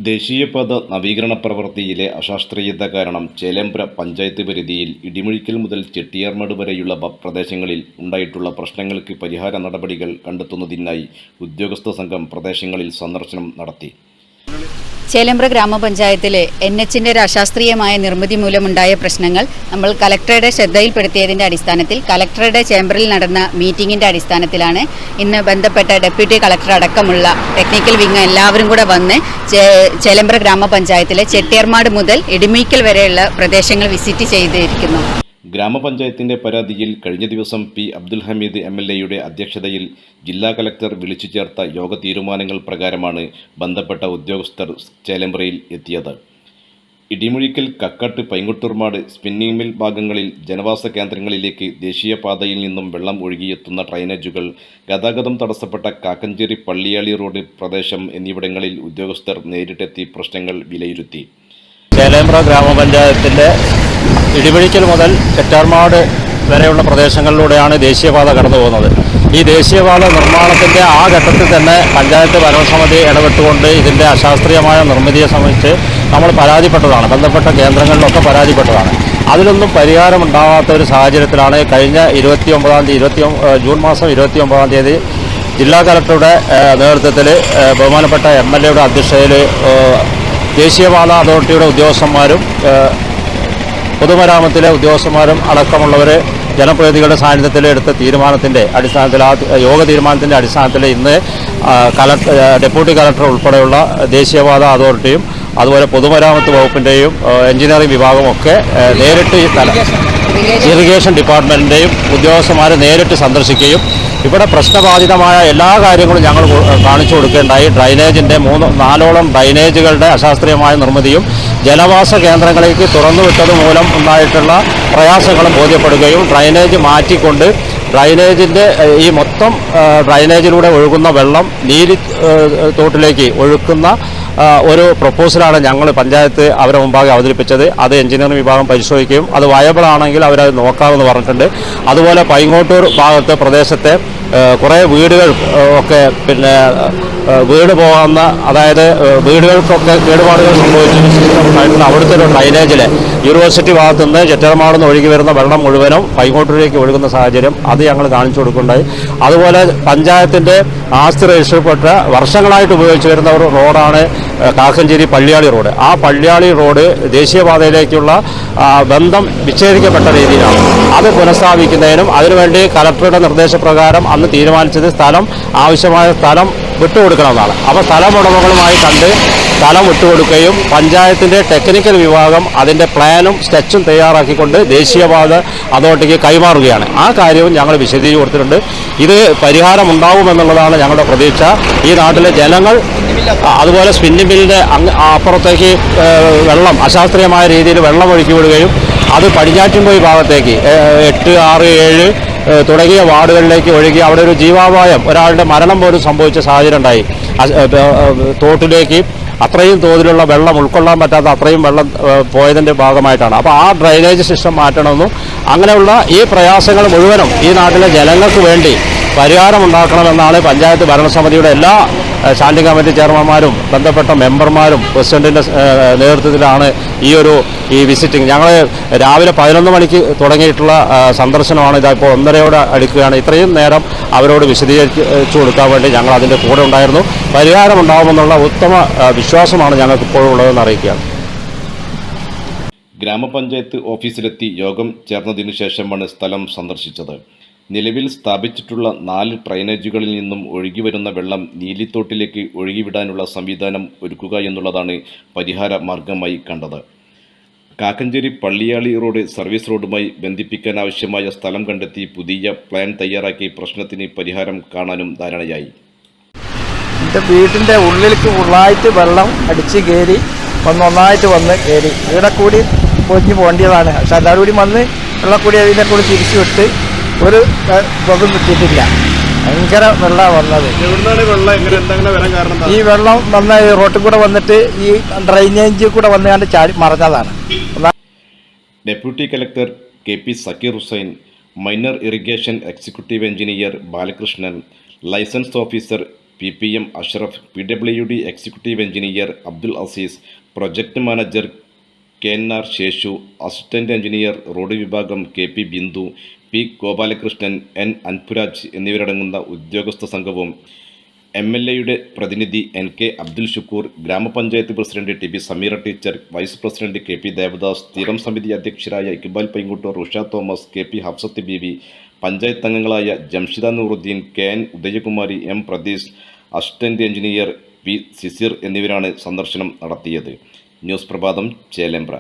ദേശീയപാത നവീകരണ പ്രവൃത്തിയിലെ അശാസ്ത്രീയത കാരണം ചേലേമ്പ്ര പഞ്ചായത്ത് പരിധിയിൽ ഇടിമുഴിക്കൽ മുതൽ ചെട്ടിയാർമട് വരെയുള്ള പ്രദേശങ്ങളിൽ ഉണ്ടായിട്ടുള്ള പ്രശ്നങ്ങൾക്ക് പരിഹാര നടപടികൾ കണ്ടെത്തുന്നതിനായി ഉദ്യോഗസ്ഥ സംഘം പ്രദേശങ്ങളിൽ സന്ദർശനം നടത്തി. ചേലേമ്പ്ര ഗ്രാമപഞ്ചായത്തിലെ NHന്റെ ഒരു അശാസ്ത്രീയമായ നിർമ്മിതി മൂലമുണ്ടായ പ്രശ്നങ്ങൾ നമ്മൾ കലക്ടറുടെ ശ്രദ്ധയിൽപ്പെടുത്തിയതിൻ്റെ അടിസ്ഥാനത്തിൽ കലക്ടറുടെ ചേംബറിൽ നടന്ന മീറ്റിംഗിൻ്റെ അടിസ്ഥാനത്തിലാണ് ഇന്ന് ബന്ധപ്പെട്ട ഡെപ്യൂട്ടി കളക്ടർ അടക്കമുള്ള ടെക്നിക്കൽ വിങ് എല്ലാവരും കൂടെ വന്ന് ചേലേമ്പ്ര ഗ്രാമപഞ്ചായത്തിലെ ചെട്ടിയാർമാട് മുതൽ ഇടിമുഴിക്കൽ വരെയുള്ള പ്രദേശങ്ങൾ വിസിറ്റ് ചെയ്തിരിക്കുന്നു. ഗ്രാമപഞ്ചായത്തിന്റെ പരാതിയിൽ കഴിഞ്ഞ ദിവസം P. അബ്ദുൽ ഹമീദ് MLAയുടെ അധ്യക്ഷതയിൽ ജില്ലാ കലക്ടർ വിളിച്ചു ചേർത്ത യോഗ തീരുമാനങ്ങൾ പ്രകാരമാണ് ബന്ധപ്പെട്ട ഉദ്യോഗസ്ഥർ ചേലേമ്പ്രയിൽ എത്തിയത്. ഇടിമുഴിക്കൽ, കക്കാട്ട്, പൈങ്ങോട്ടൂർമാട്, സ്പിന്നിംഗ് മിൽ ഭാഗങ്ങളിൽ ജനവാസ കേന്ദ്രങ്ങളിലേക്ക് ദേശീയപാതയിൽ നിന്നും വെള്ളം ഒഴുകിയെത്തുന്ന ഡ്രൈനേജുകൾ, ഗതാഗതം തടസ്സപ്പെട്ട കാക്കഞ്ചേരി പള്ളിയാളി റോഡ് പ്രദേശം എന്നിവിടങ്ങളിൽ ഉദ്യോഗസ്ഥർ നേരിട്ടെത്തി പ്രശ്നങ്ങൾ വിലയിരുത്തി. ചേലേമ്പ്ര ഗ്രാമപഞ്ചായത്തിൻ്റെ ഇടിമുഴിക്കൽ മുതൽ ചെട്ടിയാർമാട് വരെയുള്ള പ്രദേശങ്ങളിലൂടെയാണ് ദേശീയപാത കടന്നു പോകുന്നത്. ഈ ദേശീയപാത നിർമ്മാണത്തിൻ്റെ ആ ഘട്ടത്തിൽ തന്നെ പഞ്ചായത്ത് ഭരണസമിതി ഇടപെട്ടുകൊണ്ട് ഇതിൻ്റെ അശാസ്ത്രീയമായ നിർമ്മിതിയെ സംബന്ധിച്ച് നമ്മൾ പരാതിപ്പെട്ടതാണ്, ബന്ധപ്പെട്ട കേന്ദ്രങ്ങളിലൊക്കെ പരാതിപ്പെട്ടതാണ്. അതിലൊന്നും പരിഹാരമുണ്ടാകാത്ത ഒരു സാഹചര്യത്തിലാണ് കഴിഞ്ഞ ജൂൺ മാസം 29 ജില്ലാ കലക്ടറുടെ നേതൃത്വത്തിൽ ബഹുമാനപ്പെട്ട MLAയുടെ അധ്യക്ഷതയിൽ ദേശീയപാത അതോറിറ്റിയുടെ ഉദ്യോഗസ്ഥന്മാരും പൊതുമരാമത്തിലെ ഉദ്യോഗസ്ഥന്മാരും അടക്കമുള്ളവർ ജനപ്രതിനിധികളുടെ സാന്നിധ്യത്തിൽ എടുത്ത തീരുമാനത്തിൻ്റെ അടിസ്ഥാനത്തിൽ യോഗ തീരുമാനത്തിൻ്റെ അടിസ്ഥാനത്തിൽ ഇന്ന് ഡെപ്യൂട്ടി കളക്ടർ ഉൾപ്പെടെയുള്ള ദേശീയപാത അതോറിറ്റിയും അതുപോലെ പൊതുമരാമത്ത് വകുപ്പിൻ്റെയും എഞ്ചിനീയറിംഗ് വിഭാഗമൊക്കെ നേരിട്ട് ഇറിഗേഷൻ ഡിപ്പാർട്ട്മെൻറ്റിൻ്റെയും ഉദ്യോഗസ്ഥന്മാരെ നേരിട്ട് സന്ദർശിക്കുകയും ഇവിടെ പ്രശ്നബാധിതമായ എല്ലാ കാര്യങ്ങളും ഞങ്ങൾ കാണിച്ചു കൊടുക്കേണ്ടായി. ഡ്രൈനേജിൻ്റെ 4ഓളം ഡ്രൈനേജുകളുടെ അശാസ്ത്രീയമായ നിർമ്മിതിയും ജനവാസ കേന്ദ്രങ്ങളിലേക്ക് തുറന്നുവിട്ടത് മൂലം ഉണ്ടായിട്ടുള്ള പ്രയാസങ്ങളും ബോധ്യപ്പെടുകയും ഡ്രൈനേജ് മാറ്റിക്കൊണ്ട് ഡ്രൈനേജിൻ്റെ ഈ മൊത്തം ഡ്രൈനേജിലൂടെ ഒഴുകുന്ന വെള്ളം നീലി തോട്ടിലേക്ക് ഒഴുക്കുന്ന ഒരു പ്രപ്പോസലാണ് ഞങ്ങൾ പഞ്ചായത്ത് അവരെ മുമ്പാകെ അവതരിപ്പിച്ചത്. അത് എഞ്ചിനീയറിംഗ് വിഭാഗം പരിശോധിക്കുകയും അത് വയബിൾ ആണെങ്കിൽ അവരത് നോക്കാമെന്ന് പറഞ്ഞിട്ടുണ്ട്. അതുപോലെ പൈങ്ങോട്ടൂർ പ്രദേശത്തെ കുറേ വീടുകൾ ഒക്കെ വീട് പോകുന്ന, അതായത് വീടുകൾക്കൊക്കെ കേടുപാടുകൾ സംഭവിച്ചിട്ടുള്ള അവിടുത്തെ ഒരു ഡ്രൈനേജിൽ യൂണിവേഴ്സിറ്റി ഭാഗത്തു നിന്ന് ചെട്ടിയാർമാട് നിന്ന് ഒഴുകി വരുന്ന വെള്ളം മുഴുവനും പൈങ്ങോട്ടൂരിലേക്ക് ഒഴുകുന്ന സാഹചര്യം അത് ഞങ്ങൾ കാണിച്ചു കൊടുക്കുകയുണ്ടായി. അതുപോലെ പഞ്ചായത്തിൻ്റെ ആസ്തി രജിസ്റ്റർപ്പെട്ട വർഷങ്ങളായിട്ട് ഉപയോഗിച്ച് വരുന്ന ഒരു റോഡാണ് കാക്കഞ്ചേരി പള്ളിയാളി റോഡ്. ആ പള്ളിയാളി റോഡ് ദേശീയപാതയിലേക്കുള്ള ബന്ധം വിച്ഛേദിക്കപ്പെട്ട രീതിയിലാണ്. അത് പുനഃസ്ഥാപിക്കുന്നതിനും അതിനുവേണ്ടി കലക്ടറുടെ നിർദ്ദേശപ്രകാരം അന്ന് തീരുമാനിച്ചത് ആവശ്യമായ സ്ഥലം വിട്ടുകൊടുക്കണമെന്നാണ്. അപ്പോൾ സ്ഥലമുടമകളുമായി കണ്ട് സ്ഥലം വിട്ടുകൊടുക്കുകയും പഞ്ചായത്തിൻ്റെ ടെക്നിക്കൽ വിഭാഗം അതിൻ്റെ പ്ലാനും സ്കെച്ചും തയ്യാറാക്കിക്കൊണ്ട് ദേശീയപാത അതോറിറ്റിക്ക് കൈമാറുകയാണ്. ആ കാര്യവും ഞങ്ങൾ വിശദീകരിച്ച് കൊടുത്തിട്ടുണ്ട്. ഇത് പരിഹാരമുണ്ടാവുമെന്നുള്ളതാണ് ഞങ്ങളുടെ പ്രതീക്ഷ. ഈ നാട്ടിലെ ജനങ്ങൾ അതുപോലെ സ്പിന്നിംഗ് മില്ലിൻ്റെ അപ്പുറത്തേക്ക് വെള്ളം അശാസ്ത്രീയമായ രീതിയിൽ വെള്ളം ഒഴുക്കി വിടുകയും അത് പടിഞ്ഞാറ്റിൻപോയി ഭാഗത്തേക്ക് 8, 6, 7 തുടങ്ങിയ വാർഡുകളിലേക്ക് ഒഴുകി അവിടെ ഒരു ജീവാപായം, ഒരാളുടെ മരണം പോലും സംഭവിച്ച സാഹചര്യം ഉണ്ടായി. തോട്ടിലേക്ക് അത്രയും തോതിലുള്ള വെള്ളം ഉൾക്കൊള്ളാൻ പറ്റാത്ത അത്രയും വെള്ളം പോയതിൻ്റെ ഭാഗമായിട്ടാണ്. അപ്പോൾ ആ ഡ്രൈനേജ് സിസ്റ്റം മാറ്റണമെന്നും അങ്ങനെയുള്ള ഈ പ്രയാസങ്ങൾ മുഴുവനും ഈ നാട്ടിലെ ജനങ്ങൾക്ക് വേണ്ടി പരിഹാരമുണ്ടാക്കണമെന്നാണ് പഞ്ചായത്ത് ഭരണസമിതിയുടെ എല്ലാ സ്റ്റാൻഡിംഗ് കമ്മിറ്റി ചെയർമാന്മാരും ബന്ധപ്പെട്ട മെമ്പർമാരും പ്രസിഡന്റിൻ്റെ നേതൃത്വത്തിലാണ് ഈ വിസിറ്റിംഗ്. ഞങ്ങൾ രാവിലെ 11 മണിക്ക് തുടങ്ങിയിട്ടുള്ള സന്ദർശനമാണ്. ഇപ്പോൾ 1:30 അടുക്കുകയാണ്. ഇത്രയും നേരം അവരോട് വിശദീകരിച്ചു കൊടുക്കാൻ വേണ്ടി ഞങ്ങൾ അതിൻ്റെ കൂടെ ഉണ്ടായിരുന്നു. പരിഹാരമുണ്ടാകുമെന്നുള്ള ഉത്തമ വിശ്വാസമാണ് ഞങ്ങൾക്ക് ഇപ്പോഴും ഉള്ളതെന്ന് അറിയിക്കുകയാണ്. ഗ്രാമപഞ്ചായത്ത് ഓഫീസിലെത്തി യോഗം ചേർന്നതിനു ശേഷമാണ് സ്ഥലം സന്ദർശിച്ചത്. നിലവിൽ സ്ഥാപിച്ചിട്ടുള്ള 4 ഡ്രൈനേജുകളിൽ നിന്നും ഒഴുകി വരുന്ന വെള്ളം നീലിത്തോട്ടിലേക്ക് ഒഴുകിവിടാനുള്ള സംവിധാനം ഒരുക്കുക എന്നുള്ളതാണ് പരിഹാര മാർഗമായി കണ്ടത്. കാക്കഞ്ചേരി പള്ളിയാളി റോഡ് സർവീസ് റോഡുമായി ബന്ധിപ്പിക്കാനാവശ്യമായ സ്ഥലം കണ്ടെത്തി പുതിയ പ്ലാൻ തയ്യാറാക്കി പ്രശ്നത്തിന് പരിഹാരം കാണാനും ധാരണയായി. എൻ്റെ വീട്ടിൻ്റെ ഉള്ളിലേക്ക് ഫുള്ളായിട്ട് വെള്ളം അടിച്ച് കയറി ഒന്നായിട്ട് വന്ന് കയറി ഇവിടെ കൂടി പൊഞ്ഞ് പോകേണ്ടതാണ്. പക്ഷെ എല്ലാവരും കൂടി വന്ന് വെള്ളം കൂടി അതിനെ കൂടി തിരിച്ചു വിട്ട് ഒരു പുകം കിട്ടിയിട്ടില്ല. ഭയങ്കര വെള്ളമാണ് വന്നത്. ഈ വെള്ളം വന്ന റോട്ടിൽ കൂടെ വന്നിട്ട് ഈ ഡ്രൈനേജിൽ കൂടെ വന്നുകൊണ്ട് ചാടി മറഞ്ഞതാണ്. Deputy collector KP Zakir Hussain, minor irrigation executive engineer Balakrishnan, licence officer PPM Ashraf, PWD executive engineer Abdul Aziz, project manager KNR Seshu, assistant engineer road വിഭാഗം KP Bindu, P Gopalakrishnan, N Anpuraj എന്നിവരടങ്ങുന്ന ഉദ്യോഗസ്ഥ സംഘവും MLAയുടെ പ്രതിനിധി NK അബ്ദുൽ ഷുക്കൂർ, ഗ്രാമപഞ്ചായത്ത് president TP Sameera teacher, vice president KP Devadas, സ്ഥിരം സമിതി അധ്യക്ഷരായ ഇക്ബാൽ പൈങ്കുട്ടൂർ, റുഷ തോമസ്, KP ഹഫ്സത്ത് ബീവി, പഞ്ചായത്ത് അംഗങ്ങളായ Jamshida Nooruddeen, KN Udayakumari, M Pratheesh, assistant engineer P Sisir എന്നിവരാണ് സന്ദർശനം നടത്തിയത്. ന്യൂസ് പ്രഭാതം, ചേലേമ്പ്ര.